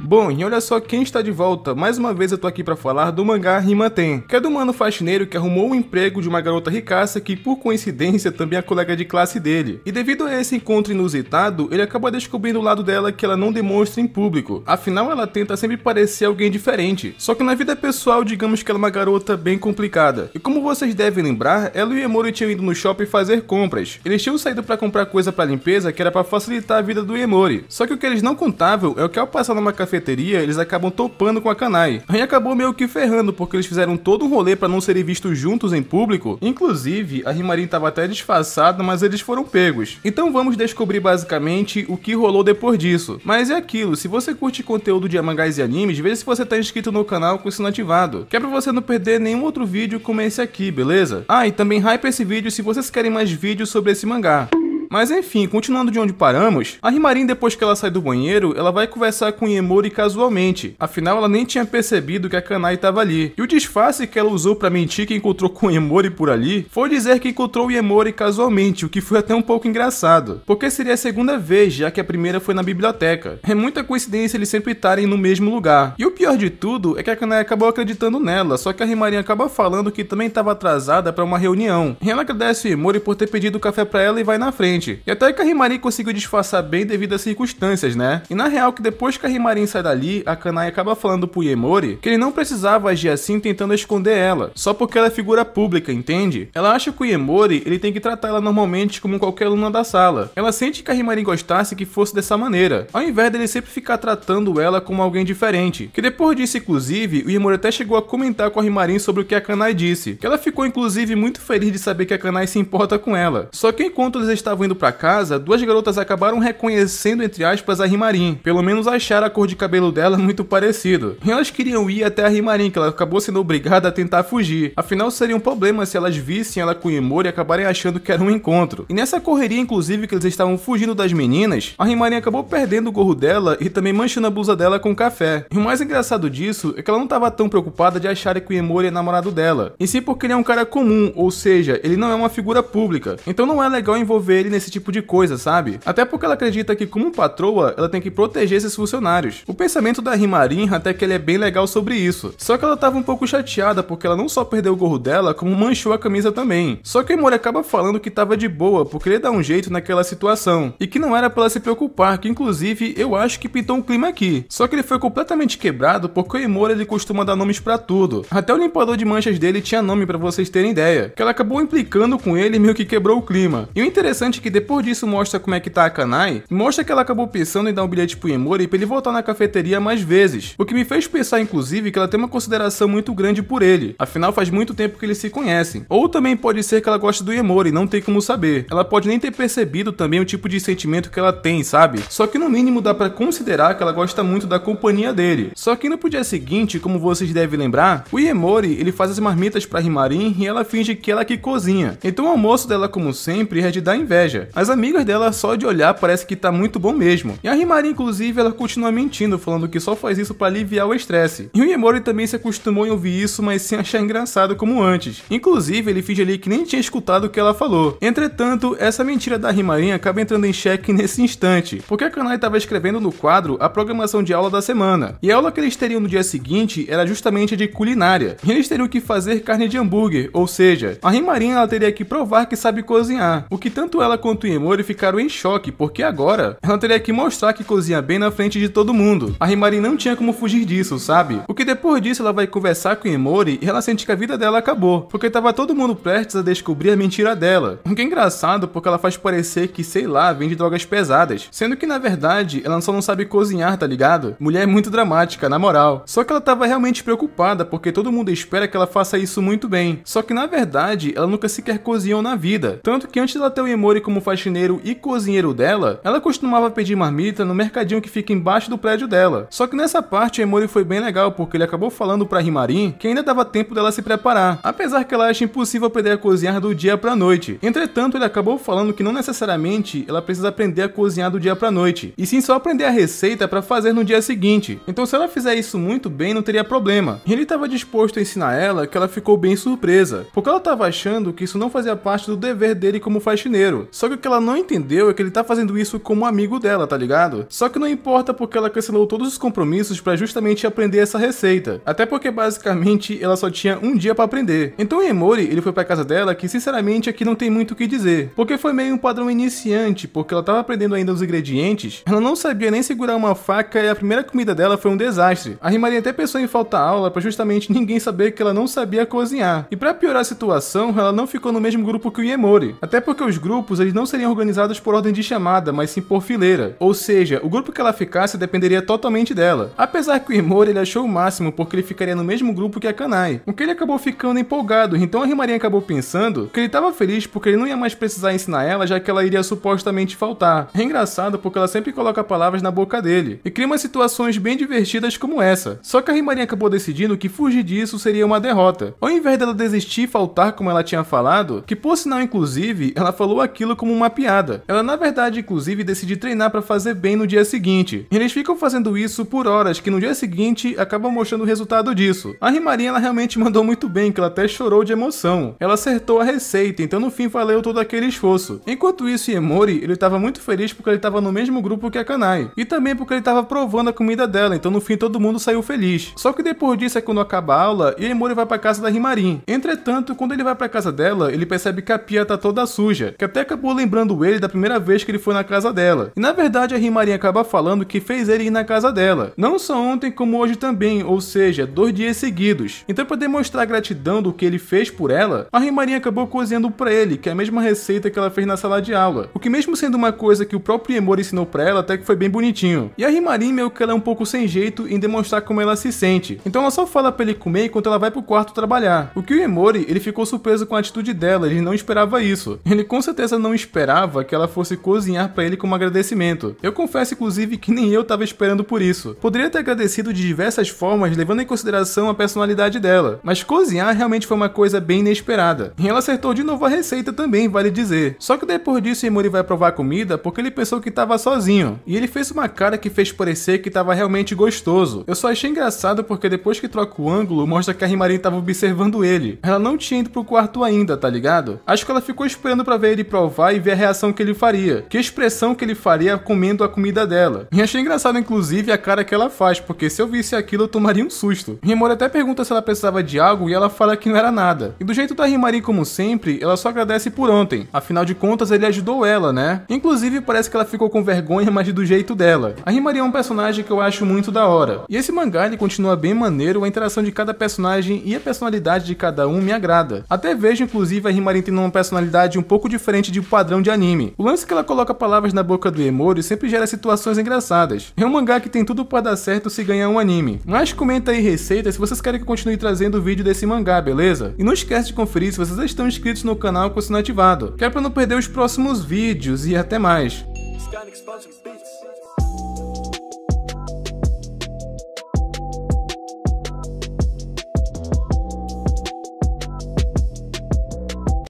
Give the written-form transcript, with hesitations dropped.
Bom, e olha só quem está de volta. Mais uma vez eu tô aqui pra falar do mangá Rimaten, que é do mano faxineiro que arrumou um emprego de uma garota ricaça que, por coincidência, também é colega de classe dele. E devido a esse encontro inusitado, ele acaba descobrindo o lado dela que ela não demonstra em público. Afinal, ela tenta sempre parecer alguém diferente. Só que na vida pessoal, digamos que ela é uma garota bem complicada. E como vocês devem lembrar, ela e o Iemori tinham ido no shopping fazer compras. Eles tinham saído pra comprar coisa pra limpeza que era pra facilitar a vida do Iemori. Só que o que eles não contavam é o que ao passar numa cafeteria, eles acabam topando com a Kanai. Aí acabou meio que ferrando, porque eles fizeram todo um rolê pra não serem vistos juntos em público. Inclusive, a Rimarin tava até disfarçada, mas eles foram pegos. Então vamos descobrir basicamente o que rolou depois disso. Mas é aquilo, se você curte conteúdo de mangás e animes, veja se você tá inscrito no canal com o sino ativado, que é pra você não perder nenhum outro vídeo como esse aqui, beleza? Ah, e também hype esse vídeo se vocês querem mais vídeos sobre esse mangá. Mas enfim, continuando de onde paramos, a Rimarin, depois que ela sai do banheiro, ela vai conversar com o Iemori casualmente. Afinal, ela nem tinha percebido que a Kanai estava ali. E o disfarce que ela usou pra mentir que encontrou com o Iemori por ali foi dizer que encontrou o Iemori casualmente, o que foi até um pouco engraçado. Porque seria a segunda vez, já que a primeira foi na biblioteca. É muita coincidência eles sempre estarem no mesmo lugar. E o pior de tudo é que a Kanai acabou acreditando nela, só que a Rimarin acaba falando que também estava atrasada para uma reunião. E ela agradece o Iemori por ter pedido café pra ela e vai na frente. E até que a Rimarin conseguiu disfarçar bem devido às circunstâncias, né? E na real que depois que a Rimarin sai dali, a Kanai acaba falando pro Iemori que ele não precisava agir assim tentando esconder ela, só porque ela é figura pública, entende? Ela acha que o Iemori, ele tem que tratar ela normalmente como qualquer aluna da sala. Ela sente que a Rimarin gostasse que fosse dessa maneira, ao invés dele sempre ficar tratando ela como alguém diferente. Que depois disso, inclusive, o Iemori até chegou a comentar com a Rimarin sobre o que a Kanai disse, que ela ficou inclusive muito feliz de saber que a Kanai se importa com ela. Só que enquanto eles estavam indo pra casa, duas garotas acabaram reconhecendo, entre aspas, a Rimarin. Pelo menos acharam a cor de cabelo dela muito parecido. E elas queriam ir até a Rimarin, que ela acabou sendo obrigada a tentar fugir. Afinal, seria um problema se elas vissem ela com o Iemori e acabarem achando que era um encontro. E nessa correria, inclusive, que eles estavam fugindo das meninas, a Rimarin acabou perdendo o gorro dela e também manchando a blusa dela com café. E o mais engraçado disso é que ela não estava tão preocupada de acharem que o Iemori é namorado dela, e sim porque ele é um cara comum, ou seja, ele não é uma figura pública. Então não é legal envolver ele nesse tipo de coisa, sabe? Até porque ela acredita que, como patroa, ela tem que proteger esses funcionários. O pensamento da Rimarin até que ele é bem legal sobre isso. Só que ela tava um pouco chateada porque ela não só perdeu o gorro dela, como manchou a camisa também. Só que o Iemori acaba falando que tava de boa, porque ele dá um jeito naquela situação. E que não era pra ela se preocupar, que inclusive eu acho que pintou um clima aqui. Só que ele foi completamente quebrado porque o Iemori ele costuma dar nomes pra tudo. Até o limpador de manchas dele tinha nome pra vocês terem ideia. Que ela acabou implicando com ele e meio que quebrou o clima. E o interessante é que depois disso mostra como é que tá a Kanai, e mostra que ela acabou pensando em dar um bilhete pro Iemori pra ele voltar na cafeteria mais vezes, o que me fez pensar inclusive que ela tem uma consideração muito grande por ele, afinal faz muito tempo que eles se conhecem. Ou também pode ser que ela goste do Iemori, não tem como saber. Ela pode nem ter percebido também o tipo de sentimento que ela tem, sabe? Só que no mínimo dá pra considerar que ela gosta muito da companhia dele. Só que no dia seguinte, como vocês devem lembrar, o Iemori ele faz as marmitas pra Rimarin e ela finge que ela que cozinha. Então o almoço dela, como sempre, é de dar inveja. As amigas dela, só de olhar, parece que tá muito bom mesmo. E a Rimarin, inclusive, ela continua mentindo, falando que só faz isso pra aliviar o estresse. E o Iemori também se acostumou em ouvir isso, mas sem achar engraçado como antes. Inclusive, ele finge ali que nem tinha escutado o que ela falou. Entretanto, essa mentira da Rimarin acaba entrando em xeque nesse instante, porque a Kanai estava escrevendo no quadro a programação de aula da semana. E a aula que eles teriam no dia seguinte era justamente a de culinária. E eles teriam que fazer carne de hambúrguer, ou seja, a Rimarin ela teria que provar que sabe cozinhar. O que tanto ela quanto o Iemori ficaram em choque, porque agora ela teria que mostrar que cozinha bem na frente de todo mundo. A Rimarin não tinha como fugir disso, sabe? Porque depois disso ela vai conversar com o Iemori e ela sente que a vida dela acabou, porque tava todo mundo prestes a descobrir a mentira dela. O que é engraçado porque ela faz parecer que, sei lá, vende drogas pesadas, sendo que na verdade ela só não sabe cozinhar, tá ligado? Mulher é muito dramática, na moral. Só que ela tava realmente preocupada porque todo mundo espera que ela faça isso muito bem. Só que na verdade ela nunca sequer cozinhou na vida. Tanto que antes dela ter o Iemori como faxineiro e cozinheiro dela, ela costumava pedir marmita no mercadinho que fica embaixo do prédio dela. Só que nessa parte o Iemori foi bem legal, porque ele acabou falando pra Rimarin que ainda dava tempo dela se preparar, apesar que ela acha impossível aprender a cozinhar do dia pra noite. Entretanto, ele acabou falando que não necessariamente ela precisa aprender a cozinhar do dia pra noite, e sim só aprender a receita pra fazer no dia seguinte. Então se ela fizer isso muito bem, não teria problema. E ele estava disposto a ensinar ela, que ela ficou bem surpresa, porque ela estava achando que isso não fazia parte do dever dele como faxineiro, Só que o que ela não entendeu é que ele tá fazendo isso como amigo dela, tá ligado? Só que não importa porque ela cancelou todos os compromissos pra justamente aprender essa receita. Até porque basicamente ela só tinha um dia pra aprender. Então o Emori, ele foi pra casa dela, que sinceramente aqui não tem muito o que dizer. Porque foi meio um padrão iniciante, porque ela tava aprendendo ainda os ingredientes, ela não sabia nem segurar uma faca e a primeira comida dela foi um desastre. A Himari até pensou em faltar aula pra justamente ninguém saber que ela não sabia cozinhar. E pra piorar a situação, ela não ficou no mesmo grupo que o Emori. Até porque os grupos, eles não seriam organizados por ordem de chamada, mas sim por fileira. Ou seja, o grupo que ela ficasse dependeria totalmente dela. Apesar que o Emori, ele achou o máximo porque ele ficaria no mesmo grupo que a Kanai. O que ele acabou ficando empolgado, então a Himari acabou pensando que ele tava feliz porque ele não ia mais precisar ensinar ela, já que ela iria supostamente faltar. É engraçado porque ela sempre coloca palavras na boca dele e cria umas situações bem divertidas como essa. Só que a Himari acabou decidindo que fugir disso seria uma derrota. Ao invés dela desistir e faltar como ela tinha falado, que por sinal inclusive, ela falou aquilo como uma piada. Ela na verdade inclusive decide treinar pra fazer bem no dia seguinte. E eles ficam fazendo isso por horas, que no dia seguinte acabam mostrando o resultado disso. A Himari, ela realmente mandou muito bem, que ela até chorou de emoção. Ela acertou a receita, então no fim valeu todo aquele esforço. Enquanto isso, Emori, ele tava muito feliz porque ele tava no mesmo grupo que a Kanai. E também porque ele tava provando a comida dela, então no fim todo mundo saiu feliz. Só que depois disso é quando acaba a aula e Emori vai pra casa da Himari. Entretanto, quando ele vai pra casa dela, ele percebe que a pia tá toda suja, que até acabou lembrando ele da primeira vez que ele foi na casa dela. E na verdade a Himari acaba falando que fez ele ir na casa dela. Não só ontem como hoje também, ou seja, 2 dias seguidos. Então pra demonstrar a gratidão do que ele fez por ela, a Himari acabou cozinhando pra ele, que é a mesma receita que ela fez na sala de aula. O que mesmo sendo uma coisa que o próprio Emori ensinou pra ela, até que foi bem bonitinho. E a Himari meio que ela é um pouco sem jeito em demonstrar como ela se sente. Então ela só fala pra ele comer enquanto ela vai pro quarto trabalhar. O que o Emori, ele ficou surpreso com a atitude dela, ele não esperava isso. Ele com certeza não esperava que ela fosse cozinhar pra ele como agradecimento. Eu confesso inclusive que nem eu tava esperando por isso. Poderia ter agradecido de diversas formas, levando em consideração a personalidade dela. Mas cozinhar realmente foi uma coisa bem inesperada. E ela acertou de novo a receita também, vale dizer. Só que depois disso Emori vai provar a comida porque ele pensou que tava sozinho. E ele fez uma cara que fez parecer que tava realmente gostoso. Eu só achei engraçado porque depois que troca o ângulo, mostra que a Himari tava observando ele. Ela não tinha ido pro quarto ainda, tá ligado? Acho que ela ficou esperando pra ver ele provar e ver a reação que ele faria. Que expressão que ele faria comendo a comida dela. E achei engraçado inclusive a cara que ela faz, porque se eu visse aquilo eu tomaria um susto. Himori até pergunta se ela precisava de algo e ela fala que não era nada. E do jeito da Himari como sempre, ela só agradece por ontem. Afinal de contas ele ajudou ela, né? Inclusive parece que ela ficou com vergonha, mas do jeito dela. A Himari é um personagem que eu acho muito da hora. E esse mangá ele continua bem maneiro, a interação de cada personagem e a personalidade de cada um me agrada. Até vejo inclusive a Himari tendo uma personalidade um pouco diferente de padrão de anime. O lance que ela coloca palavras na boca do Emori sempre gera situações engraçadas. É um mangá que tem tudo pra dar certo se ganhar um anime. Mas comenta aí receitas se vocês querem que eu continue trazendo vídeo desse mangá, beleza? E não esquece de conferir se vocês estão inscritos no canal com o sino ativado, que é pra não perder os próximos vídeos e até mais.